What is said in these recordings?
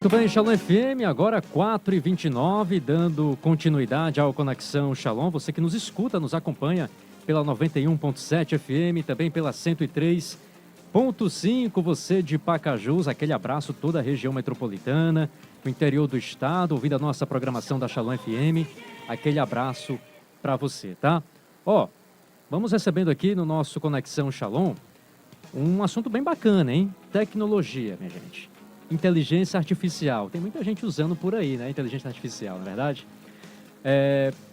Muito bem, Shalom FM, agora 4h29, dando continuidade ao Conexão Shalom. Você que nos escuta, nos acompanha pela 91.7 FM, também pela 103.5, você de Pacajus, aquele abraço toda a região metropolitana, o interior do estado, ouvindo a nossa programação da Shalom FM, aquele abraço para você, tá? Vamos recebendo aqui no nosso Conexão Shalom um assunto bem bacana, hein? Tecnologia, minha gente. Inteligência artificial. Tem muita gente usando por aí, né? Inteligência artificial, não é verdade?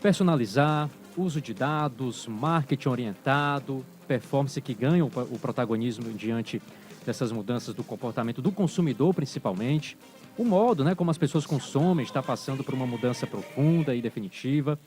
Personalizar, uso de dados, marketing orientado, performance que ganham o protagonismo diante dessas mudanças do comportamento do consumidor, principalmente. O modo, né, como as pessoas consomem está passando por uma mudança profunda e definitiva.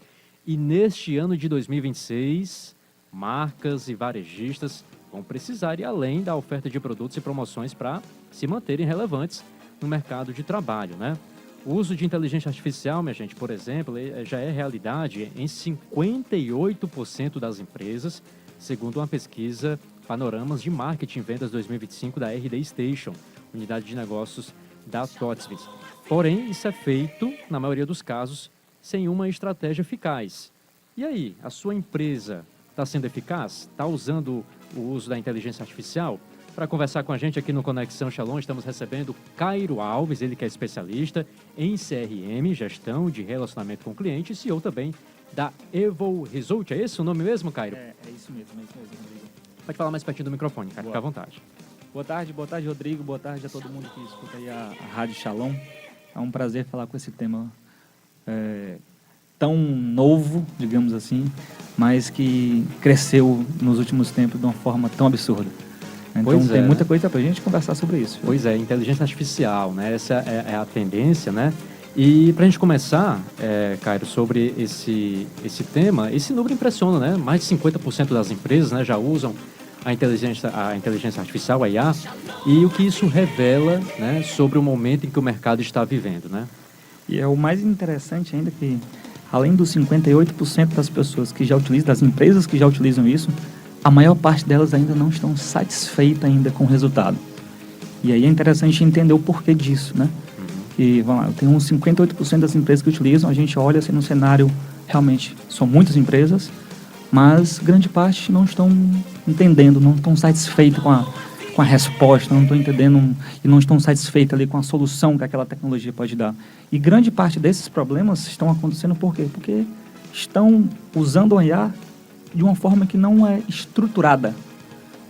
E neste ano de 2026, marcas e varejistas vão precisar ir além da oferta de produtos e promoções para se manterem relevantes no mercado de trabalho, né? O uso de inteligência artificial, minha gente, por exemplo, já é realidade em 58% das empresas, segundo uma pesquisa Panoramas de Marketing e Vendas 2025 da RD Station, unidade de negócios da TOTSVIS. Porém, isso é feito, na maioria dos casos, sem uma estratégia eficaz. E aí, a sua empresa está sendo eficaz? Está usando o uso da inteligência artificial? Para conversar com a gente aqui no Conexão Shalom, estamos recebendo Cairo Alves, ele que é especialista em CRM, gestão de relacionamento com cliente, e CEO também da Evo Result. É esse o nome mesmo, Cairo? É isso mesmo, Rodrigo. Pode falar mais pertinho do microfone, Cairo, fica à vontade. Boa tarde, Rodrigo. Boa tarde a todo mundo que escuta aí a Rádio Shalom. É um prazer falar com esse tema tão novo, digamos assim, mas que cresceu nos últimos tempos de uma forma tão absurda. Então tem muita coisa para a gente conversar sobre isso. Pois é, inteligência artificial, né? Essa é a tendência, né? E para a gente começar, Cairo, sobre esse tema, esse número impressiona, né? Mais de 50% das empresas, né, já usam a inteligência artificial, a IA, e o que isso revela, né, sobre o momento em que o mercado está vivendo, né? E é o mais interessante ainda que, além dos 58% das pessoas que já utilizam, das empresas que já utilizam isso, a maior parte delas ainda não estão satisfeitas ainda com o resultado. E aí é interessante entender o porquê disso, né? Que, vamos lá, tem uns 58% das empresas que utilizam, a gente olha assim no cenário, realmente são muitas empresas, mas grande parte não estão entendendo, não estão satisfeitas com a resposta, não estão entendendo e não estão satisfeitas ali com a solução que aquela tecnologia pode dar. E grande parte desses problemas estão acontecendo por quê? Porque estão usando a IA de uma forma que não é estruturada,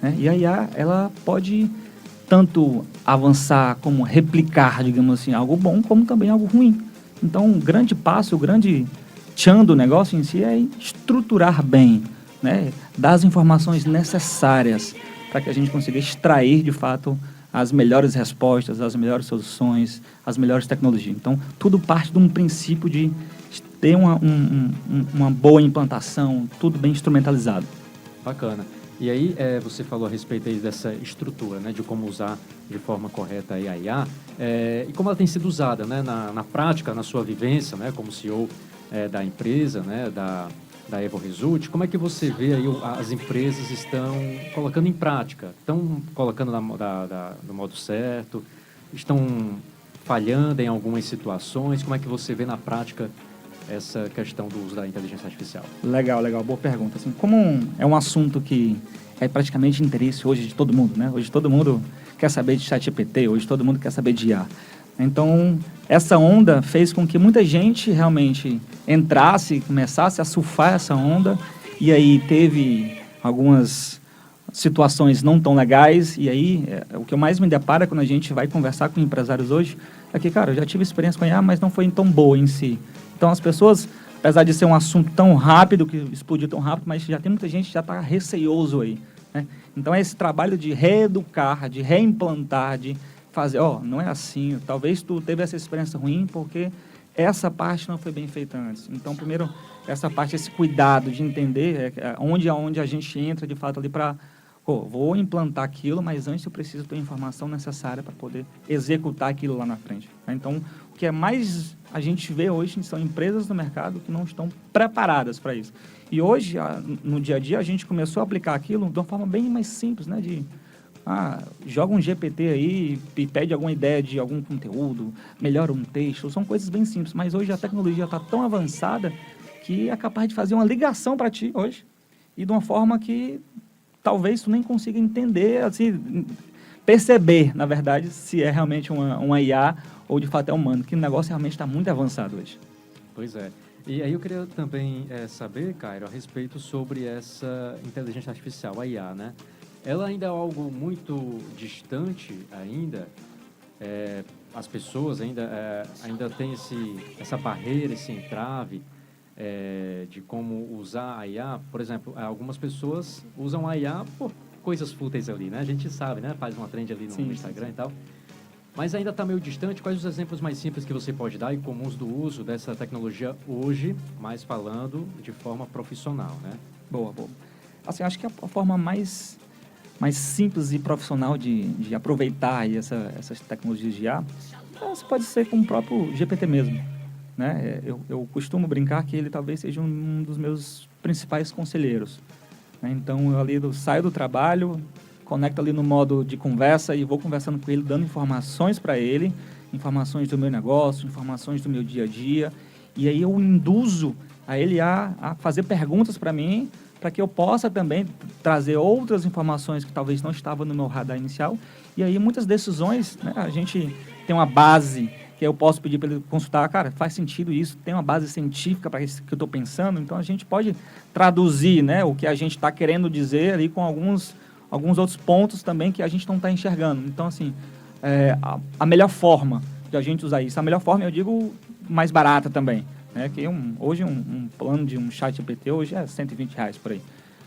né? E a IA, ela pode tanto avançar como replicar, digamos assim, algo bom, como também algo ruim. Então, o grande passo, o grande tchan do negócio em si é estruturar bem, né? Dar as informações necessárias para que a gente consiga extrair, de fato, as melhores respostas, as melhores soluções, as melhores tecnologias. Então, tudo parte de um princípio de ter uma boa implantação, tudo bem instrumentalizado. Bacana. E aí, você falou a respeito aí dessa estrutura, né, de como usar de forma correta a IA, e como ela tem sido usada, né, na prática, na sua vivência, né, como CEO da empresa, né, da Evo Result. Como é que você vê aí as empresas estão colocando em prática? Estão colocando no modo certo? Estão falhando em algumas situações? Como é que você vê na prática essa questão do uso da inteligência artificial? Legal, boa pergunta. Assim, como é um assunto que é praticamente interesse hoje de todo mundo, né? Hoje todo mundo quer saber de ChatGPT, hoje todo mundo quer saber de IA. Então, essa onda fez com que muita gente realmente entrasse, começasse a surfar essa onda, e aí teve algumas situações não tão legais, e aí o que eu mais me depara quando a gente vai conversar com empresários hoje é que, cara, eu já tive experiência com IA, mas não foi tão boa em si. Então, as pessoas, apesar de ser um assunto tão rápido, que explodiu tão rápido, mas já tem muita gente que já está receioso aí, né? Então, é esse trabalho de reeducar, de reimplantar, de fazer, não é assim, talvez tu teve essa experiência ruim porque essa parte não foi bem feita antes. Então, primeiro, essa parte, esse cuidado de entender onde a gente entra, de fato, ali para, vou implantar aquilo, mas antes eu preciso ter a informação necessária para poder executar aquilo lá na frente. Então, o que é mais a gente vê hoje são empresas no mercado que não estão preparadas para isso. E hoje, no dia a dia, a gente começou a aplicar aquilo de uma forma bem mais simples, né? Joga um GPT aí e pede alguma ideia de algum conteúdo, melhora um texto, são coisas bem simples, mas hoje a tecnologia está tão avançada que é capaz de fazer uma ligação para ti hoje, e de uma forma que talvez tu nem consiga entender, assim, perceber, na verdade, se é realmente uma IA ou de fato é humano, que o negócio realmente está muito avançado hoje. Pois é. E aí eu queria também saber, Cairo, a respeito sobre essa inteligência artificial, a IA, né? Ela ainda é algo muito distante ainda, as pessoas ainda têm essa barreira, esse entrave de como usar a IA. Por exemplo, algumas pessoas usam a IA por coisas fúteis ali, né? A gente sabe, né? Faz uma trend ali no Instagram e tal. Mas ainda está meio distante. Quais os exemplos mais simples que você pode dar e comuns do uso dessa tecnologia hoje, mas falando de forma profissional, né? Boa. Assim, acho que a forma mais simples e profissional de aproveitar aí essas tecnologias de IA, pode ser com o próprio GPT mesmo, né? Eu costumo brincar que ele talvez seja um dos meus principais conselheiros, né? Então, eu saio do trabalho, conecto ali no modo de conversa e vou conversando com ele, dando informações para ele, informações do meu negócio, informações do meu dia a dia, e aí eu induzo a ele a fazer perguntas para mim, para que eu possa também trazer outras informações que talvez não estavam no meu radar inicial. E aí muitas decisões, né, a gente tem uma base que eu posso pedir para ele consultar, cara, faz sentido isso, tem uma base científica para isso que eu estou pensando, então a gente pode traduzir, né, o que a gente está querendo dizer ali com alguns outros pontos também que a gente não está enxergando. Então, assim, a melhor forma de a gente usar isso, a melhor forma, eu digo, mais barata também, né? Que hoje um plano de um chat GPT hoje é R$120 por aí.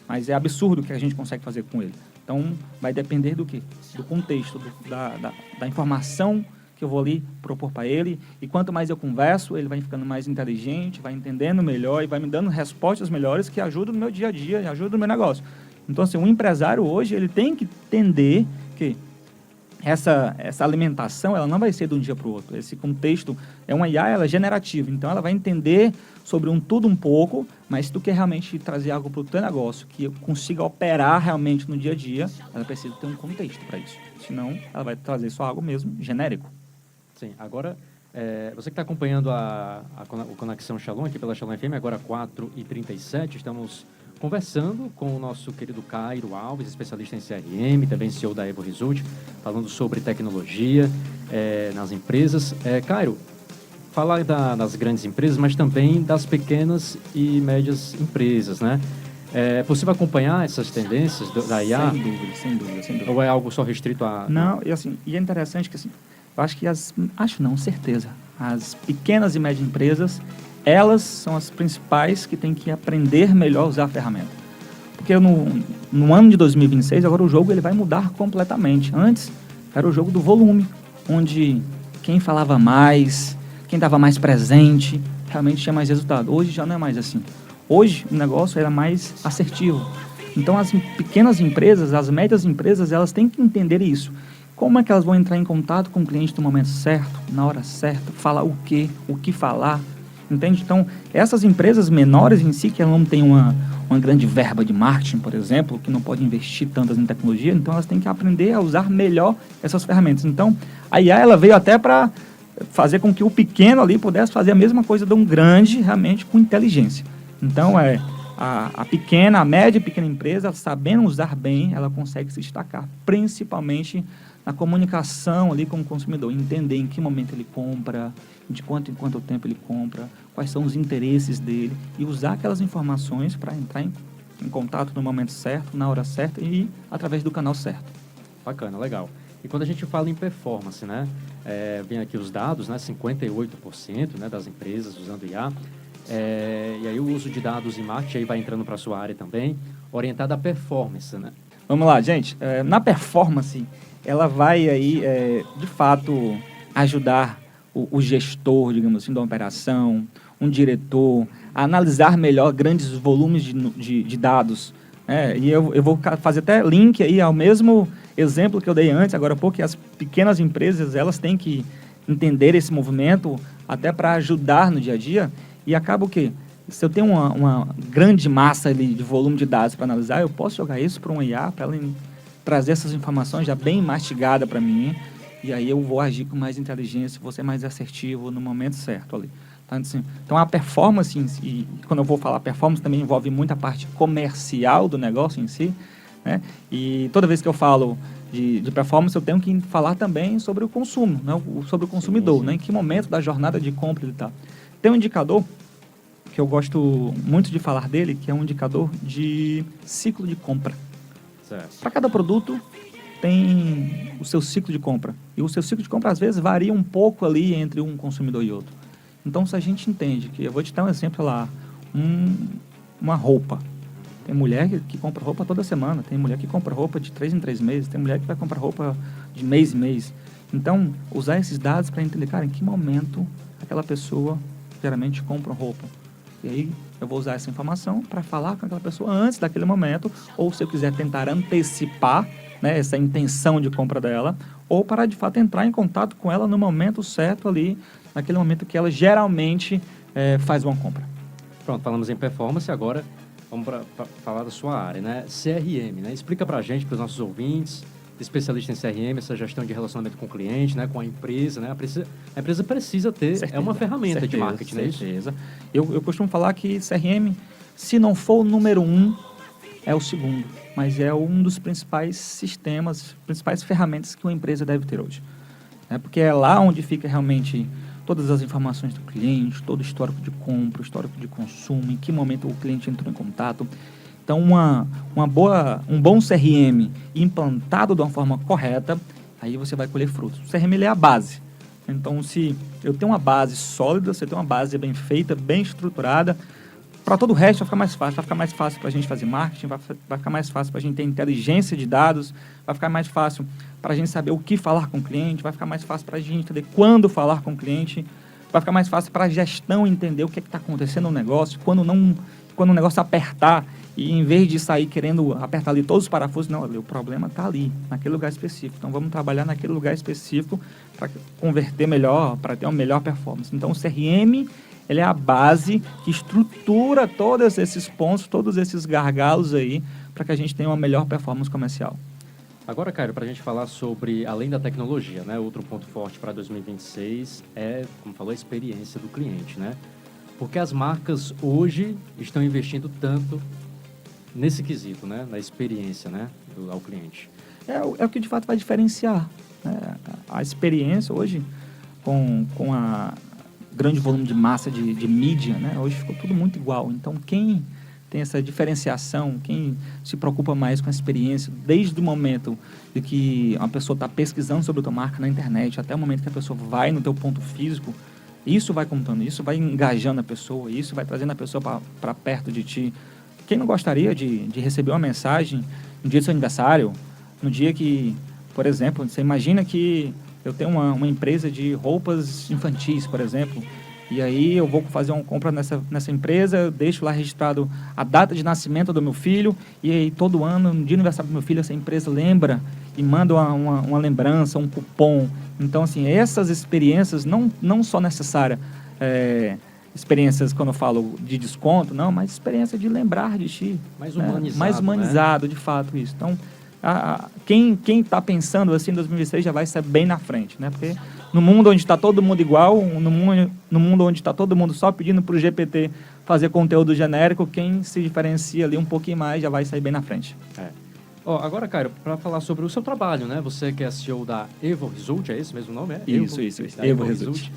Mas é absurdo o que a gente consegue fazer com ele. Então, vai depender do quê? Do contexto, da informação que eu vou ali propor para ele. E quanto mais eu converso, ele vai ficando mais inteligente, vai entendendo melhor e vai me dando respostas melhores que ajudam no meu dia a dia e ajudam no meu negócio. Então, assim, um empresário hoje, ele tem que entender que essa alimentação, ela não vai ser de um dia para o outro. Esse contexto é uma IA, ela é generativa, então ela vai entender sobre tudo um pouco, mas se tu quer realmente trazer algo para o teu negócio, que consiga operar realmente no dia a dia, ela precisa ter um contexto para isso. Senão, ela vai trazer só algo mesmo genérico. Sim, agora, você que está acompanhando o Conexão Shalom aqui pela Shalom FM, agora 4h37, estamos conversando com o nosso querido Cairo Alves, especialista em CRM, também CEO da Evo Result, falando sobre tecnologia nas empresas. Cairo, falar das grandes empresas, mas também das pequenas e médias empresas, né? É possível acompanhar essas tendências da IA? Sem dúvida. Ou é algo só restrito a... Não, e é interessante que, assim, eu acho que certeza, as pequenas e médias empresas, elas são as principais que têm que aprender melhor a usar a ferramenta. Porque no ano de 2026, agora o jogo ele vai mudar completamente. Antes, era o jogo do volume, onde quem falava mais, quem estava mais presente, realmente tinha mais resultado. Hoje já não é mais assim. Hoje o negócio era mais assertivo. Então as pequenas empresas, as médias empresas, elas têm que entender isso. Como é que elas vão entrar em contato com o cliente no momento certo, na hora certa, falar o que falar, entende? Então, essas empresas menores em si, que elas não têm uma grande verba de marketing, por exemplo, que não podem investir tantas em tecnologia, então elas têm que aprender a usar melhor essas ferramentas. Então, a IA ela veio até para fazer com que o pequeno ali pudesse fazer a mesma coisa de um grande, realmente, com inteligência. Então, a pequena, a média e pequena empresa, sabendo usar bem, ela consegue se destacar, principalmente na comunicação ali com o consumidor, entender em que momento ele compra, de quanto em quanto tempo ele compra, quais são os interesses dele, e usar aquelas informações para entrar em contato no momento certo, na hora certa e através do canal certo. Bacana, legal. E quando a gente fala em performance, né, vem aqui os dados, né, 58%, né, das empresas usando IA, e aí o uso de dados em marketing aí vai entrando para a sua área também, orientada à performance, né? Vamos lá, gente. Na performance, ela vai aí, de fato, ajudar o gestor, digamos assim, da operação, um diretor, a analisar melhor grandes volumes de dados. E eu vou fazer até link aí ao mesmo exemplo que eu dei antes, agora há pouco, que as pequenas empresas, elas têm que entender esse movimento até para ajudar no dia a dia, e acaba o quê? Se eu tenho uma grande massa ali de volume de dados para analisar, eu posso jogar isso para um IA, para ela trazer essas informações já bem mastigada para mim, e aí eu vou agir com mais inteligência, vou ser mais assertivo no momento certo ali. Então, a performance, e quando eu vou falar performance, também envolve muita parte comercial do negócio em si, né? E toda vez que eu falo de performance, eu tenho que falar também sobre o consumo, né? Sobre o consumidor, sim. Né? Em que momento da jornada de compra ele está. Tem um indicador que eu gosto muito de falar dele, que é um indicador de ciclo de compra. Para cada produto tem o seu ciclo de compra. E o seu ciclo de compra, às vezes, varia um pouco ali entre um consumidor e outro. Então, se a gente entende que, eu vou te dar um exemplo lá, uma roupa. Tem mulher que compra roupa toda semana, tem mulher que compra roupa de 3 em 3 meses, tem mulher que vai comprar roupa de mês em mês. Então, usar esses dados para entender, cara, em que momento aquela pessoa geralmente compra roupa. E aí, eu vou usar essa informação para falar com aquela pessoa antes daquele momento, ou se eu quiser tentar antecipar, né, essa intenção de compra dela, ou para, de fato, entrar em contato com ela no momento certo ali, naquele momento que ela geralmente faz uma compra. Pronto, falamos em performance, agora vamos para falar da sua área, né? CRM, né? Explica para a gente, para os nossos ouvintes, especialista em CRM, essa gestão de relacionamento com o cliente, né? Com a empresa, né? A empresa precisa ter, certeza, é uma ferramenta de marketing, não é isso? Eu costumo falar que CRM, se não for o número 1, é o segundo, mas é um dos principais sistemas, principais ferramentas que uma empresa deve ter hoje. Porque é lá onde fica realmente todas as informações do cliente, todo o histórico de compra, o histórico de consumo, em que momento o cliente entrou em contato. Então, um bom CRM implantado de uma forma correta, aí você vai colher frutos. O CRM ele é a base. Então, se eu tenho uma base sólida, se eu tenho uma base bem feita, bem estruturada, para todo o resto vai ficar mais fácil para a gente fazer marketing, vai ficar mais fácil para a gente ter inteligência de dados, vai ficar mais fácil para a gente saber o que falar com o cliente, vai ficar mais fácil para a gente entender quando falar com o cliente, vai ficar mais fácil para a gestão entender o que está acontecendo no negócio, quando o negócio apertar, e em vez de sair querendo apertar ali todos os parafusos, não, o problema está ali, naquele lugar específico. Então, vamos trabalhar naquele lugar específico para converter melhor, para ter uma melhor performance. Então, o CRM, ele é a base que estrutura todos esses pontos, todos esses gargalos aí, para que a gente tenha uma melhor performance comercial. Agora, Caio, para a gente falar sobre, além da tecnologia, né? Outro ponto forte para 2026 é, como falou, a experiência do cliente, né? Porque as marcas hoje estão investindo tanto nesse quesito, né? Na experiência, né? Ao cliente. É o que de fato vai diferenciar, né? A experiência hoje, com a grande volume de massa de mídia, né? Hoje ficou tudo muito igual. Então, quem tem essa diferenciação, quem se preocupa mais com a experiência, desde o momento de que uma pessoa está pesquisando sobre a tua marca na internet, até o momento que a pessoa vai no teu ponto físico, isso vai contando, isso vai engajando a pessoa, isso vai trazendo a pessoa para perto de ti. Quem não gostaria de receber uma mensagem no dia do seu aniversário, no dia que, por exemplo, você imagina que eu tenho uma empresa de roupas infantis, por exemplo, e aí eu vou fazer uma compra nessa empresa, eu deixo lá registrado a data de nascimento do meu filho, e aí todo ano, no dia do aniversário do meu filho, essa empresa lembra e manda uma lembrança, um cupom. Então, assim, essas experiências, não só necessárias, experiências, quando eu falo de desconto, não, mas experiência de lembrar de ti. Mais humanizado, mais humanizado, né? De fato, isso. Então, quem está pensando assim em 2026 já vai ser bem na frente, né? Porque no mundo onde está todo mundo igual, no mundo onde está todo mundo só pedindo para o GPT fazer conteúdo genérico, quem se diferencia ali um pouquinho mais já vai sair bem na frente. Agora, Caio, para falar sobre o seu trabalho, né? Você que é CEO da Evo Result, é esse mesmo nome? Isso. Evo Result.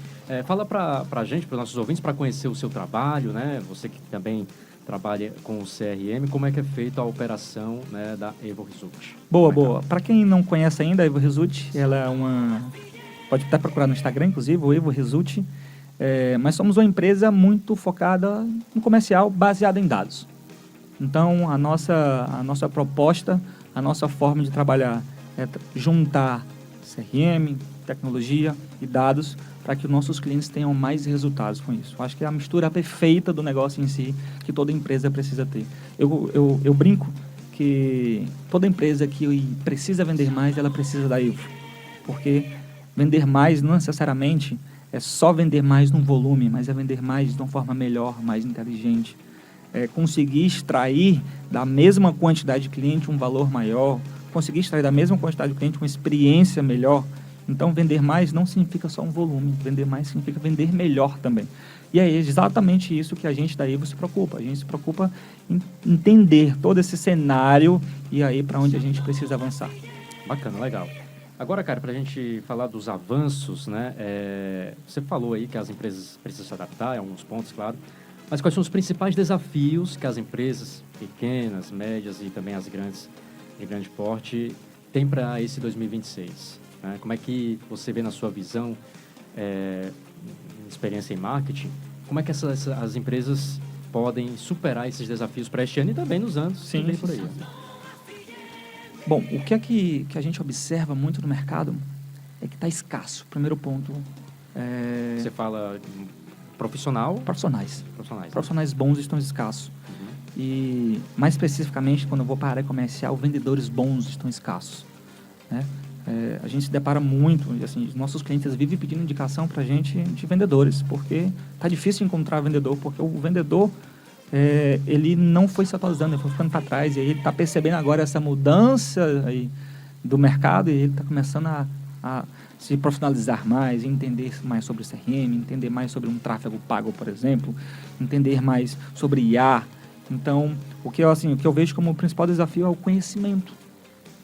Fala para a gente, para os nossos ouvintes, para conhecer o seu trabalho, né? Você que também trabalha com o CRM, como é que é feita a operação, né, da Evo Result? Boa. Para quem não conhece ainda, a Evo Result, ela é pode até procurar no Instagram, inclusive, o Evo Result, mas somos uma empresa muito focada no comercial, baseada em dados. Então, a nossa proposta, a nossa forma de trabalhar é juntar CRM, tecnologia e dados para que os nossos clientes tenham mais resultados com isso. Eu acho que é a mistura perfeita do negócio em si que toda empresa precisa ter. Eu brinco que toda empresa que precisa vender mais, ela precisa da Evo. Porque vender mais não necessariamente é só vender mais num volume, mas é vender mais de uma forma melhor, mais inteligente. Conseguir extrair da mesma quantidade de cliente um valor maior, conseguir extrair da mesma quantidade de cliente uma experiência melhor. Então, vender mais não significa só um volume, vender mais significa vender melhor também. E é exatamente isso que a gente da Evo se preocupa. A gente se preocupa em entender todo esse cenário e aí para onde a gente precisa avançar. Bacana, legal. Agora, cara, para a gente falar dos avanços, né? Você falou aí que as empresas precisam se adaptar, alguns pontos, claro. Mas quais são os principais desafios que as empresas pequenas, médias e também as grandes, de grande porte, têm para esse 2026? Né? Como é que você vê na sua visão, experiência em marketing, como é que as empresas podem superar esses desafios para este ano e também nos anos que vem por aí? Bom, o que a gente observa muito no mercado é que está escasso. Primeiro ponto. Você fala profissional? Profissionais. Né? Profissionais bons estão escassos. E, mais especificamente, quando eu vou para a área comercial, vendedores bons estão escassos. Né? A gente se depara muito, assim, os nossos clientes vivem pedindo indicação para a gente de vendedores, porque está difícil encontrar vendedor, porque o vendedor, ele não foi se atualizando, ele foi ficando para trás, e aí ele está percebendo agora essa mudança aí do mercado, e ele está começando a se profissionalizar mais, entender mais sobre CRM, entender mais sobre um tráfego pago, por exemplo, entender mais sobre IA. Então, o que eu vejo como o principal desafio é o conhecimento.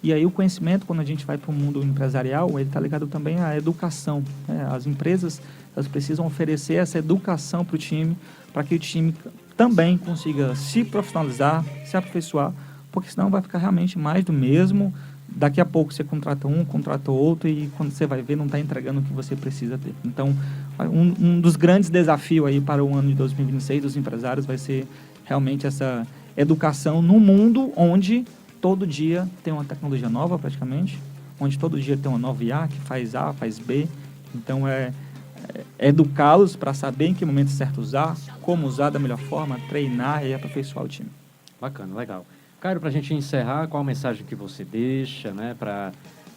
E aí o conhecimento, quando a gente vai para o mundo empresarial, ele está ligado também à educação. Né? As empresas, elas precisam oferecer essa educação para o time, para que o time também consiga se profissionalizar, se aperfeiçoar, porque senão vai ficar realmente mais do mesmo. Daqui a pouco você contrata um, contrata outro, e quando você vai ver, não está entregando o que você precisa ter. Então, um dos grandes desafios aí para o ano de 2026 dos empresários vai ser realmente essa educação no mundo onde todo dia tem uma tecnologia nova, praticamente, onde todo dia tem uma nova IA que faz A, faz B. Então, educá-los para saber em que momento certo usar, como usar da melhor forma, treinar e aperfeiçoar o time. Bacana, legal. Cairo, para a gente encerrar, qual a mensagem que você deixa, né, para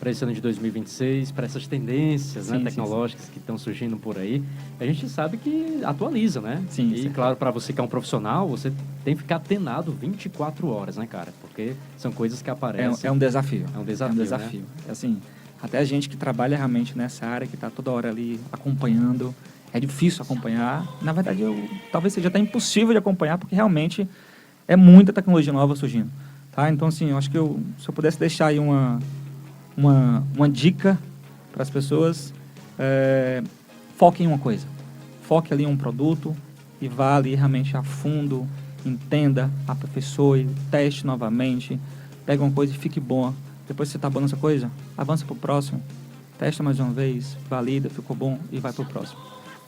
esse ano de 2026, para essas tendências, né, tecnológicas que estão surgindo por aí? A gente sabe que atualiza, né? E, claro, para você que é um profissional, você tem que ficar atenado 24 horas, né, cara? Porque são coisas que aparecem. É um desafio. É um desafio, né? Assim, até a gente que trabalha realmente nessa área, que está toda hora ali acompanhando, é difícil acompanhar. Na verdade, talvez seja até impossível de acompanhar, porque realmente é muita tecnologia nova surgindo. Tá? Então, assim, eu acho que se eu pudesse deixar aí uma dica para as pessoas, foque em uma coisa. Foque ali em um produto e vá ali realmente a fundo, entenda, aperfeiçoe, teste novamente, pega uma coisa e fique bom. Depois que você está bom nessa coisa, avança para o próximo, testa mais uma vez, valida, ficou bom e vai para o próximo.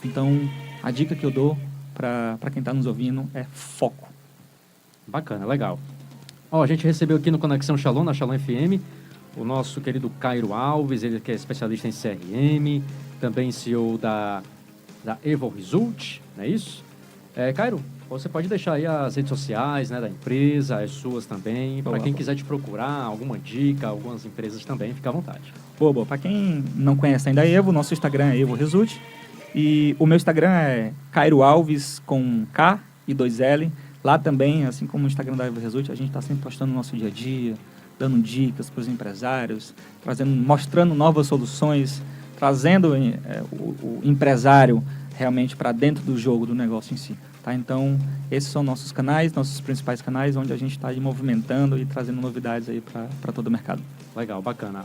Então, a dica que eu dou para quem está nos ouvindo é foco. Bacana, legal. A gente recebeu aqui no Conexão Shalom, na Shalom FM, o nosso querido Cairo Alves, ele que é especialista em CRM, também CEO da Evo Result, não é isso? Cairo, você pode deixar aí as redes sociais, né, da empresa, as suas também, para quem quiser te procurar, alguma dica, algumas empresas também, fica à vontade. Boa. Para quem não conhece ainda a Evo, nosso Instagram é Evo Result, e o meu Instagram é Cairo Alves com K e 2L. Lá também, assim como o Instagram da Evo Result, a gente está sempre postando o nosso dia a dia, dando dicas para os empresários, mostrando novas soluções, trazendo o empresário realmente para dentro do jogo, do negócio em si. Tá? Então, esses são nossos canais, nossos principais canais, onde a gente está movimentando e trazendo novidades aí para todo o mercado. Legal, bacana.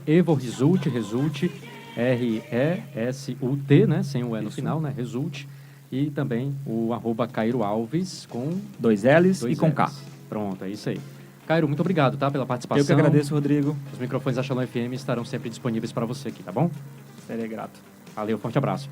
@EvoResult, Result, RESUT, né? Sem o E no final, né? Result. E também o @Cairo Alves com 2 L's e com K. Pronto, é isso aí. Cairo, muito obrigado, tá? Pela participação. Eu que agradeço, Rodrigo. Os microfones da Shalom FM estarão sempre disponíveis para você aqui, tá bom? Serei grato. Valeu, forte abraço.